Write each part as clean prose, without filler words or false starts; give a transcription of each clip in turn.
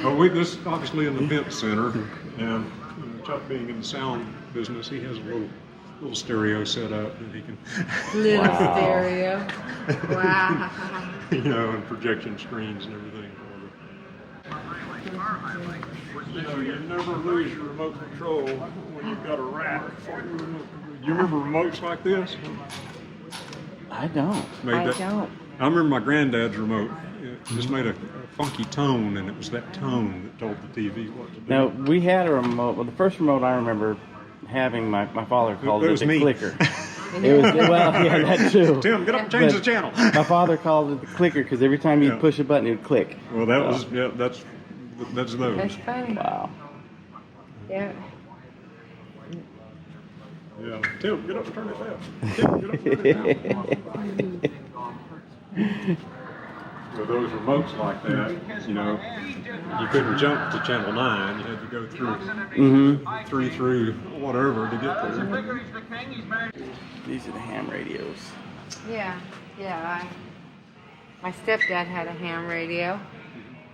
This is obviously an event center, and Chuck being in the sound business, he has a little stereo set up that he can. Little stereo. Wow. And projection screens and everything. You never lose your remote control when you've got a rack. You remember remotes like this? I don't. I don't. I remember my granddad's remote. It just made a funky tone, and it was that tone that told the TV what to do. Now, we had a remote. Well, the first remote I remember having, my father called it the clicker. It was, that too. Tim, get up and change the channel. My father called it the clicker because every time you'd push a button, it would click. Well, that's those. That's funny. Wow. Yeah. Yeah. Tim, get up and turn it down. Tim, get up and turn it down. With those remotes like that, you couldn't jump to channel 9. You had to go through 3 through whatever to get there. These are the ham radios. Yeah. My stepdad had a ham radio,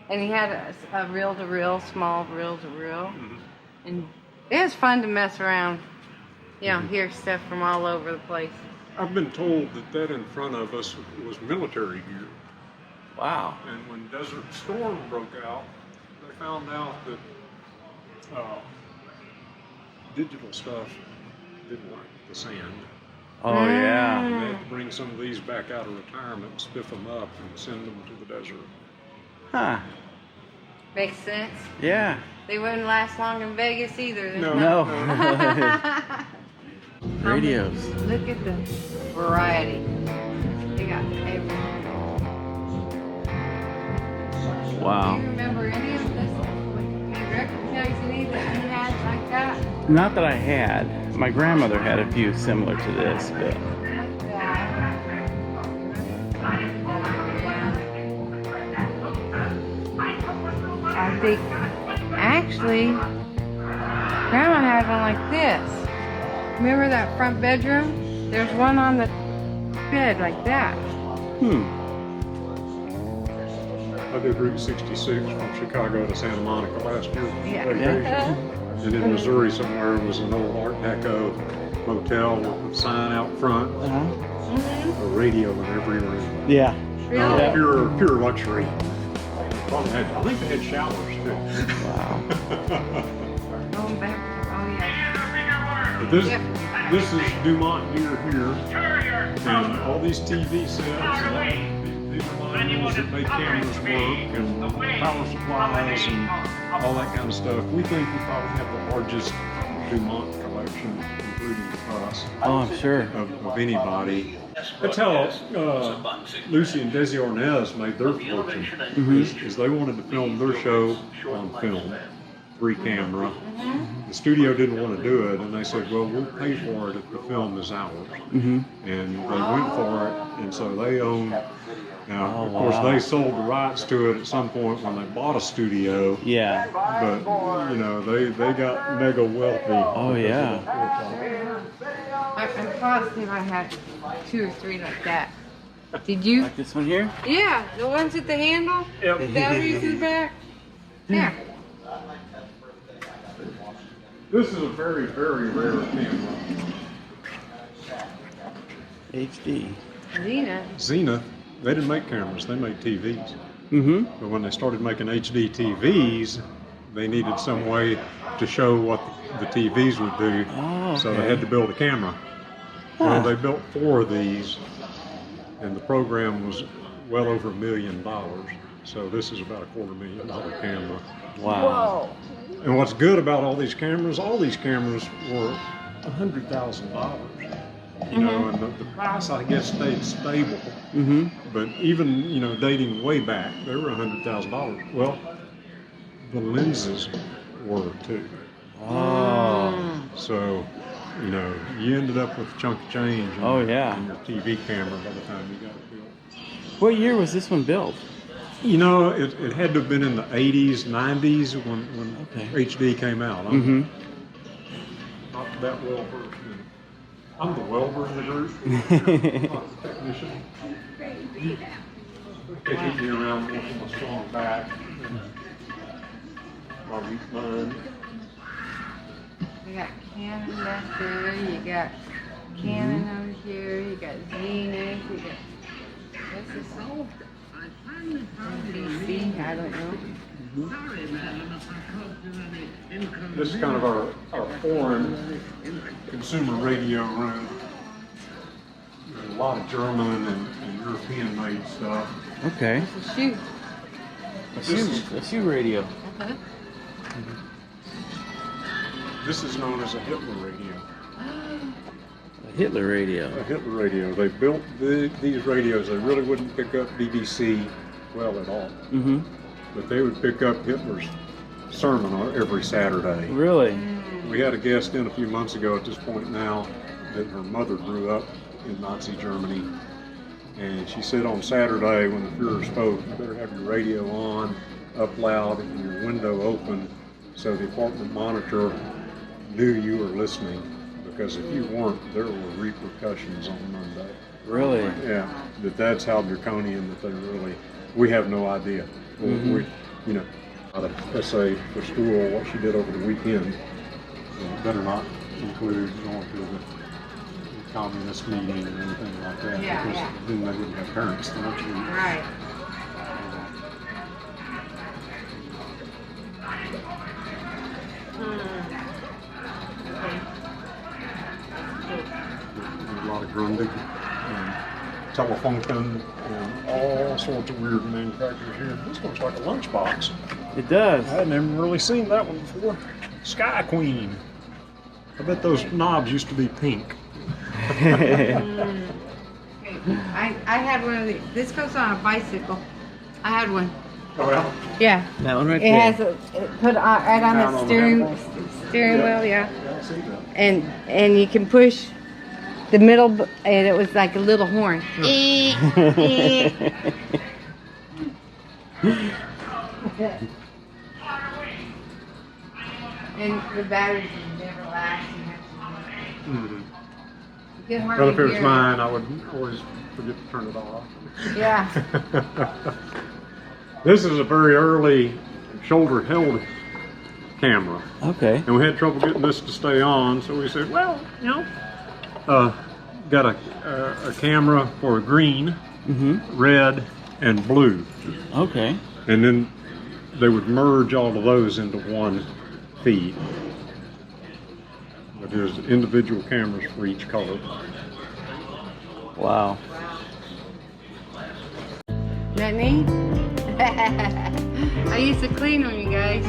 and he had a reel-to-reel, small reel-to-reel, and it was fun to mess around. Hear stuff from all over the place. I've been told that in front of us was military gear. Wow. And when Desert Storm broke out, they found out that digital stuff didn't like the sand. Oh, yeah. And they had to bring some of these back out of retirement and spiff them up and send them to the desert. Huh. Makes sense. Yeah. They wouldn't last long in Vegas either. No. Radios. Look at the variety. They got everything. Wow. Do you remember any of this? Any record players, any that you had like that? Not that I had. My grandmother had a few similar to this, but. I think, actually, Grandma had one like this. Remember that front bedroom? There's one on the bed like that. I did Route 66 from Chicago to Santa Monica last year. Yeah. And in Missouri somewhere was an old Art Deco motel with a sign out front, a radio in every room. Yeah. Really? Pure luxury. I think they had showers too. Wow. Going back. Oh yeah. But this is Dumont gear here, and all these TV sets. These are manuals that make cameras work, and power supplies, and all that kind of stuff. We think we probably have the largest Dumont collection, including us. Oh, I'm sure. Of anybody. That's how Lucy and Desi Arnaz made their fortune. Is they wanted to film their show on film, 3-camera. The studio didn't want to do it, and they said, "Well, we'll pay for it if the film is ours." And they went for it, and so they own. Now, of course, they sold the rights to it at some point when they bought a studio. Yeah. But they got mega wealthy. Oh yeah. I'm positive I had 2 or 3 like that. Did you? Like this one here? Yeah, the ones with the handle. Yep. The batteries in the back. Yeah. This is a very, very rare camera. HD. Zenith, they didn't make cameras, they made TVs. But when they started making HD TVs, they needed some way to show what the TVs would do. Oh, okay. So they had to build a camera. Well, they built 4 of these, and the program was well over $1 million. So this is about a $250,000 camera. Wow. And what's good about all these cameras were $100,000. And the price, I guess, stayed stable. But even, dating way back, they were $100,000. Well, the lenses were too. Oh. So, you ended up with a chunk of change in, Oh, yeah. in your TV camera by the time you got it built. What year was this one built? It had to have been in the 80s, 90s when HD came out. I'm not that well versed in it. I'm the welder in the group, not the technician. They keep me around working my strong back. my wheat mine. You got Canon back there, you got Canon over here, you got Zenith, you got, what's this one? NBC, I don't know. This is kind of our foreign consumer radio room. There's a lot of German and European made stuff. Okay. It's a shoe. A shoe radio. Okay. This is known as a Hitler radio. A Hitler radio. A Hitler radio. They built these radios. They really wouldn't pick up BBC well at all. Mm-hmm. But they would pick up Hitler's sermon every Saturday. Really? We had a guest in a few months ago at this point now that her mother grew up in Nazi Germany. And she said on Saturday when the Führer spoke, you better have your radio on, up loud, and your window open so the apartment monitor knew you were listening. Because if you weren't, there were repercussions on Monday. Really? Yeah, that's how draconian that they really, we have no idea. Mm-hmm. We, you know, let's say for school, what she did over the weekend, better not include going to the communist meeting or anything like that. Yeah, because yeah. then they wouldn't have parents to let you. Right. There's a lot of Grundig and Telefunken and all sorts of weird manufacturers here. This looks like a lunchbox. It does. I hadn't even really seen that one before. Sky Queen. I bet those knobs used to be pink. I had one of these. This goes on a bicycle. I had one. Oh, yeah? Yeah. That one right It there. has it put right on Down the on the steering handle? wheel, yeah. Yeah, I see that. And you can push the middle, and it was like a little horn. And the batteries never last. Mm-hmm. You can hardly Well, if it was hear mine, I would always forget to turn it off. Yeah. This is a very early shoulder-held camera. Okay. And we had trouble getting this to stay on, so we said, well, you know, got a camera for green, Mm-hmm. red, and blue. Okay. And then they would merge all of those into one feed. But there's individual cameras for each color. Wow. Isn't that neat? I used to clean them, you guys.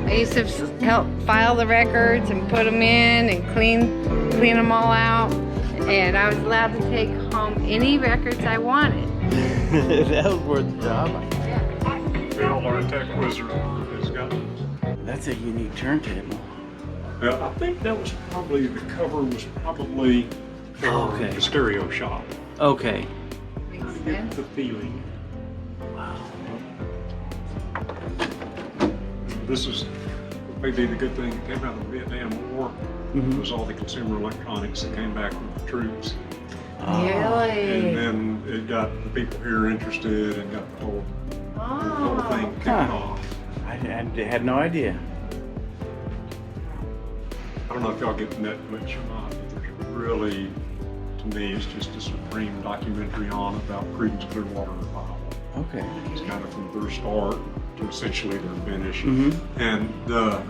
I used to help file the records and put them in and clean them all out. And I was allowed to take home any records I wanted. That was worth the job. Phil, our tech wizard, has got. That's a unique turntable. I think that was probably, the cover was probably for Okay. the stereo shop. Okay. Makes To get sense. the feeling. Wow. This is maybe the good thing that came out of the Vietnam War. Mhm. Was all the consumer electronics that came back from the troops. And Really? then it got the people here interested and got the whole thing kicked Huh. off. I had no idea. I don't know if y'all get Netflix or not, but there's really, to me, it's just a supreme documentary on about Creedence Clearwater Revival. Okay. It's kind of from their start to essentially their finish. Mhm. And the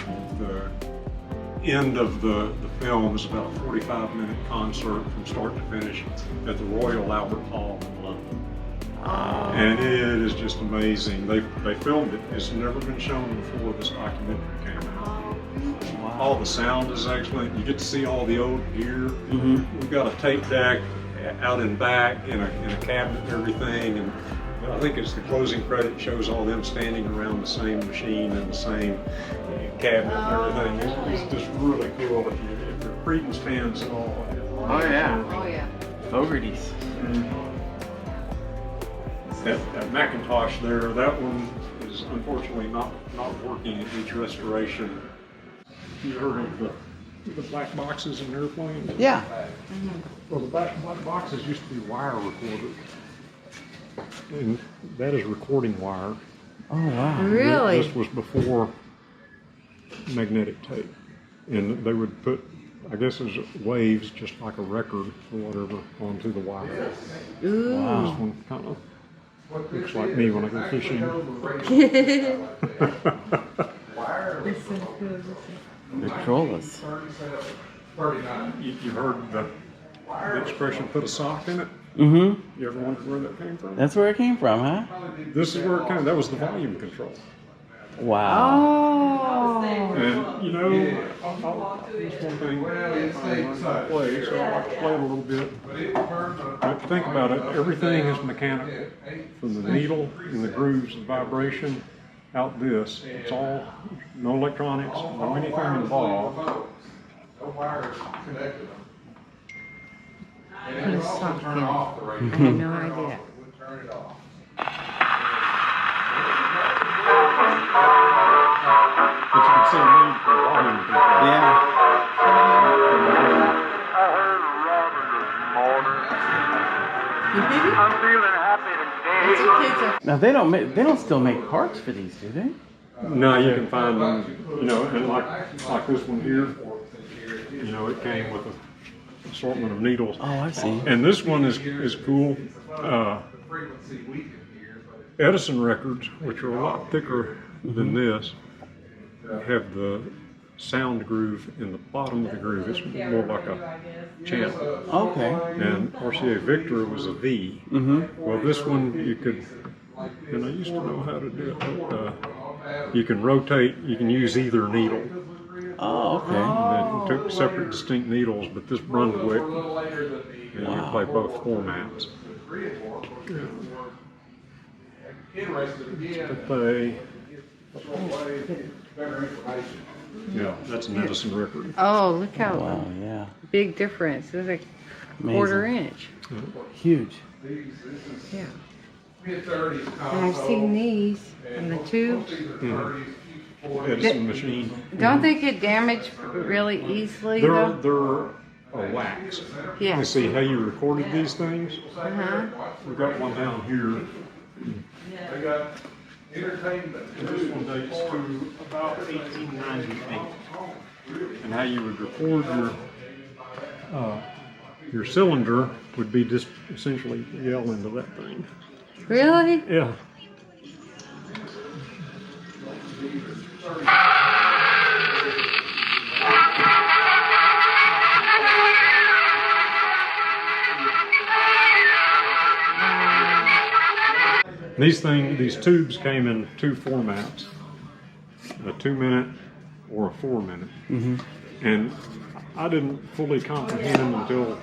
end of the film is about a 45-minute concert from start to finish at the Royal Albert Hall in London. And it is just amazing. They filmed it. It's never been shown before this documentary came out. All the sound is excellent. You get to see all the old gear. Mhm. We've got a tape deck out in back in a cabinet and everything. And I think it's the closing credit shows all them standing around the same machine and the same cabinet and everything. It's just really cool if you're Creedence fans at all. Oh yeah. Oh yeah. Fogarty's. That Macintosh there, that one is unfortunately not working. It needs restoration. You heard of the black boxes in airplanes? Yeah. Well, the black boxes used to be wire recorders. And that is recording wire. Oh wow. Really? This was before magnetic tape, and they would put, I guess it was waves, just like a record or whatever, onto the wire. Ooh. Wow. This one kind of looks like me when I go fishing. This is good. They're trollless. You heard the expression "put a sock in it"? Mm-hmm. You ever wondered where that came from? That's where it came from, huh? This is where it came. That was the volume control. Wow. Oh. And you know, this one thing I learned how to play, so I like to play it a little bit. But think about it, everything is mechanical. From the needle and the grooves and vibration out this. It's all no electronics, no anything involved. Put a sock in it. I had no idea. But you can see a need for volume control. Yeah. I'm feeling happy today. Now they don't still make parts for these, do they? No, you can find them, you know, and like this one here, you know, it came with an assortment of needles. Oh, I see. And this one is cool. Edison records, which are a lot thicker than this, have the sound groove in the bottom of the groove. It's more like a channel. Okay. And RCA Victor was a V. Mm-hmm. Well, this one you could, and I used to know how to do it, but you can rotate, you can use either needle. Oh, okay. And then took separate distinct needles, but this Brunswick, and you play both formats. Yeah, that's an Edison record. Oh, look how Wow, yeah. big difference. It's like Amazing. quarter inch. Huge. Yeah. And I've seen these in the tubes. Edison machine. Don't they get damaged really easily They're though? a wax. Yeah. You see how you recorded these things? Uh-huh. We've got one down here. And this one dates to about 1898. And how you would record your cylinder would be just essentially yell into that thing. Really? Yeah. These tubes came in two formats, a 2-minute or a 4-minute. Mm-hmm. And I didn't fully comprehend until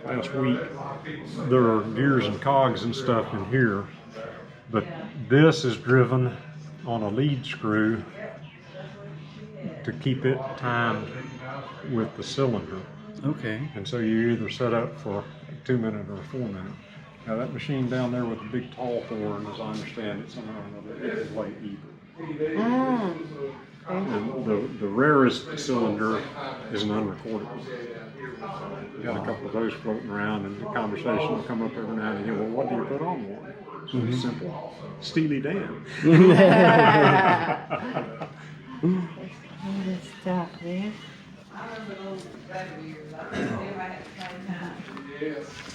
like last week. There are gears and cogs and stuff in here, but this is driven on a lead screw to keep it timed with the cylinder. Okay. And so you either set up for a 2-minute or a 4-minute. Now that machine down there with the big tall horn, as I understand it, somehow or another, it can play either. And the rarest cylinder is an unrecorded one. Got a couple of those floating around, and the conversation will come up every now and again. Well, what do you put on one? It's really simple. Steely Dan. All this stuff, man.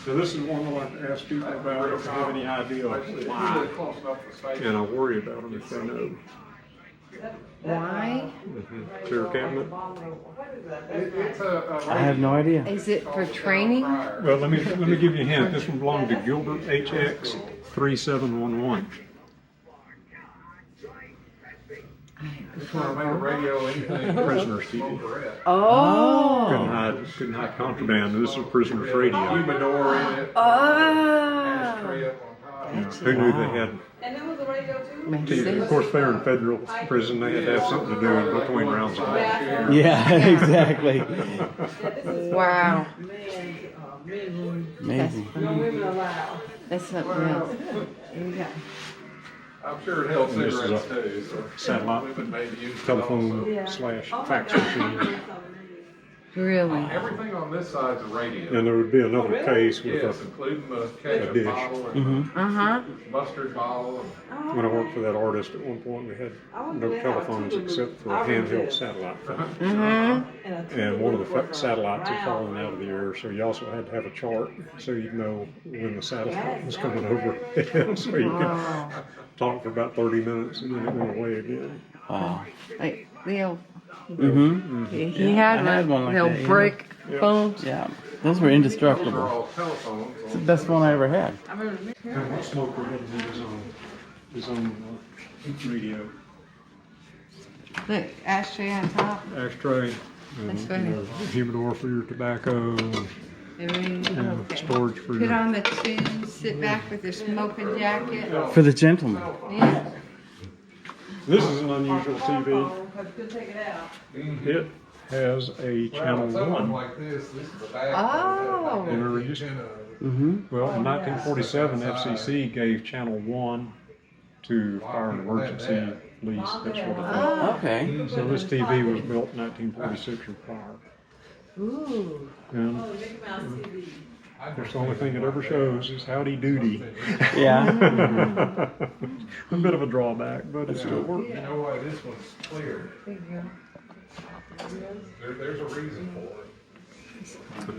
So this is one I like to ask people about if they have any idea of why, and I worry about them if they know. Why? Clear cabinet. I have no idea. Is it for training? Well, let me give you a hint. This one belonged to Gilbert HX 3711. Prisoner's TV. Oh. Couldn't hide contraband. This is a prisoner's radio. Oh. Who knew they had? Makes TV? Of sense. course, they were in federal prison. They had to have something to do in between rounds of golf. Yeah, exactly. Wow. Amazing. That's something else. I'm sure it held And this is cigarettes a too. So satellite women may use telephone / fax machine. Really? Everything on this side's a radio. And there would be another case with Yes, including the ketchup dish. bottle and Uh-huh. mustard bottle. When I worked for that artist, at one point we had no telephones except for a handheld satellite phone. Mm-hmm. And one of the satellites had fallen out of the air, so you also had to have a chart so you'd know when the satellite was coming over, so you could talk for about 30 minutes and then it went away again. Wow. Like the old, Mm-hmm. he had I had one like the old that, yeah. brick Yeah. phones. Yeah. Those were Those are indestructible. all telephones. It's the best one I ever had. And what smoker had his own radio Look, ashtray on top. ashtray and That's funny. humidor for your tobacco and storage for Put your... on the tune, sit back with your smoking jacket. For the gentleman. Yeah. This is an unusual TV. It has a channel Something 1. like this is the back. Oh. And there used- Mm-hmm. Well, in 1947, FCC gave channel 1 to fire and emergency, police, that sort of thing. Oh. Okay. So this TV was built in 1946 or prior. Ooh. And that's the only thing it ever shows is howdy doody. Yeah. A bit of a drawback, but it still works. You know why this one's clear? There you go. There's a reason for it.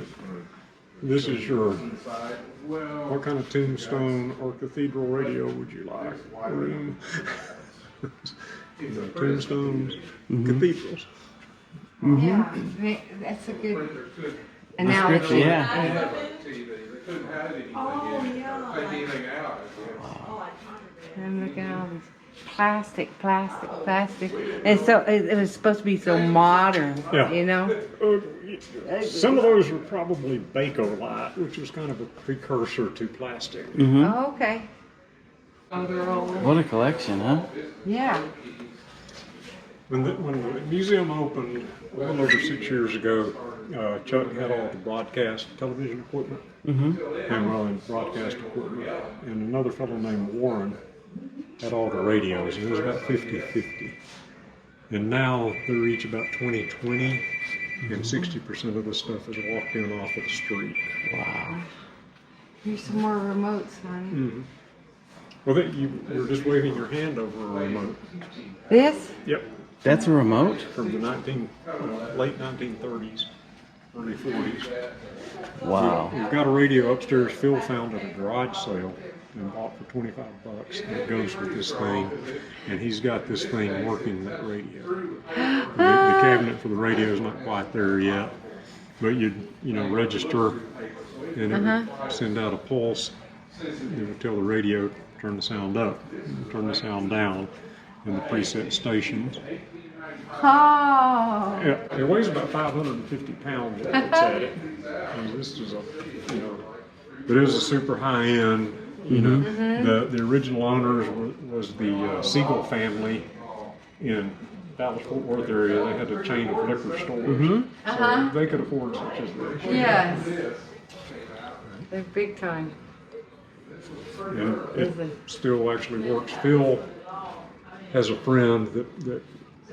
This is your, Inside, well, what kind of tombstone or cathedral radio would you like? Room. Tombstones, cathedrals. Yeah, that's a good analogy. Description, yeah. TV. They couldn't have anything in it, or take anything out, I guess. And look at all these plastic. And so it was supposed to be so modern, Yeah. you know? Some of those were probably Bakelite, which was kind of a precursor to plastic. Mm-hmm. Oh, okay. What a collection, huh? Yeah. When the museum opened a little over 6 years ago, Chuck had all the broadcast television equipment and broadcast equipment, and another fellow named Warren had all the radios, and it was about 50-50. And now they're each about 20-20, and 60% of the stuff is walked in off of the street. Wow. Here's some more remotes, honey. Well, you're just waving your hand over a remote. This? Yep. That's a remote? From the late 1930s, early 40s. Wow. We've got a radio upstairs Phil found at a garage sale and bought for $25. And it goes with this thing, and he's got this thing working that radio. The cabinet for the radio is not quite there yet, but you'd register, and it would send out a pulse. It would tell the radio turn the sound up, turn the sound down, in the preset stations. Oh. Yeah, it weighs about 550 pounds when it's at it. And this is but it was a super high end. The original owners was the Siegel family in Dallas-Fort Worth area. They had a chain of liquor stores, so they could afford such as this. Yes. They're big time. And it still actually works. Phil has a friend that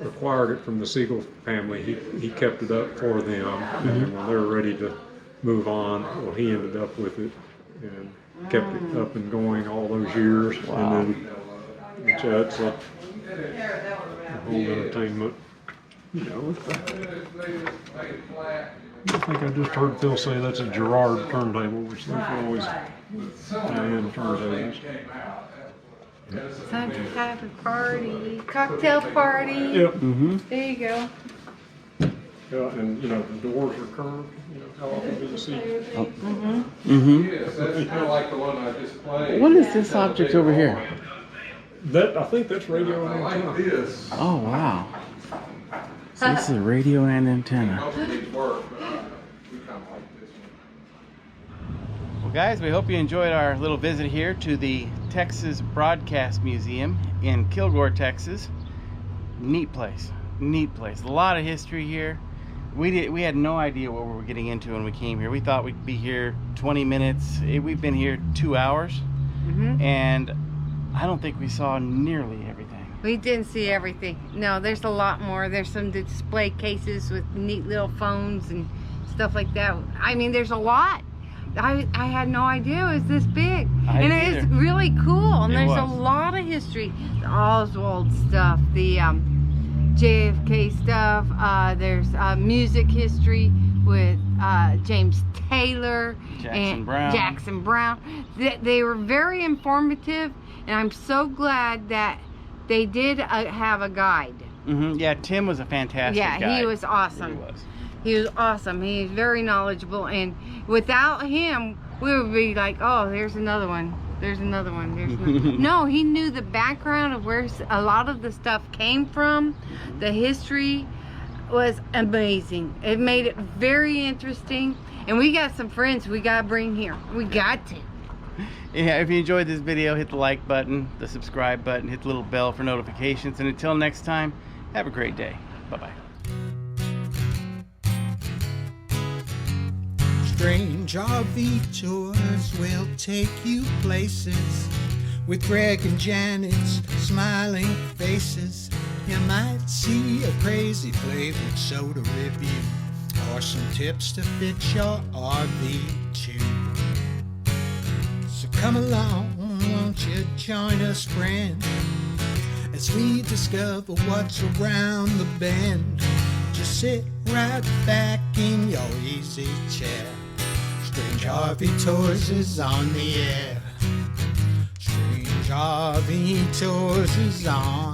acquired it from the Siegel family. He kept it up for them, and when they were ready to move on, well, he ended up with it and kept it up and going all those years. Wow. And then it's a home entertainment. I think I just heard Phil say that's a Gerard turntable, which those are always high-end turntables. Time to have a party. Cocktail party. Yep. There you go. And the doors are curved. How often do you see? Mm-hmm. Yes, that's kind of like the one I just played. What is this object over here? I think that's radio and I like antenna. this. Oh, wow. So this is a radio and antenna. Most of these work, but we kind of like this one. Well, guys, we hope you enjoyed our little visit here to the Texas Broadcast Museum in Kilgore, Texas. Neat place. Neat place. A lot of history here. We had no idea what we were getting into when we came here. We thought we'd be here 20 minutes. We've been here 2 hours, and I don't think we saw nearly everything. We didn't see everything. No, there's a lot more. There's some display cases with neat little phones and stuff like that. I mean, there's a lot. I had no idea it was this big. And it is really cool. And there's a lot of history. The Oswald stuff, the JFK stuff. There's music history with James Taylor and Jackson Brown. They were very informative, and I'm so glad that they did have a guide. Yeah, Tim was a fantastic guide. Yeah, he was awesome. He was awesome. He's very knowledgeable, and without him, we would be like, oh, there's another one. There's another one. There's another. No, he knew the background of where a lot of the stuff came from. The history was amazing. It made it very interesting, and we got some friends we gotta bring here. We got to. Yeah, if you enjoyed this video, hit the like button, the subscribe button, hit the little bell for notifications, and until next time, have a great day. Bye-bye. Strange RV tours will take you places with Greg and Janet's smiling faces. You might see a crazy flavored soda review or some tips to fit your RV too. So come along, won't you join us, friend, as we discover what's around the bend. Just sit right back in your easy chair. Strange RV Tours is on the air. Strange RV Tours is on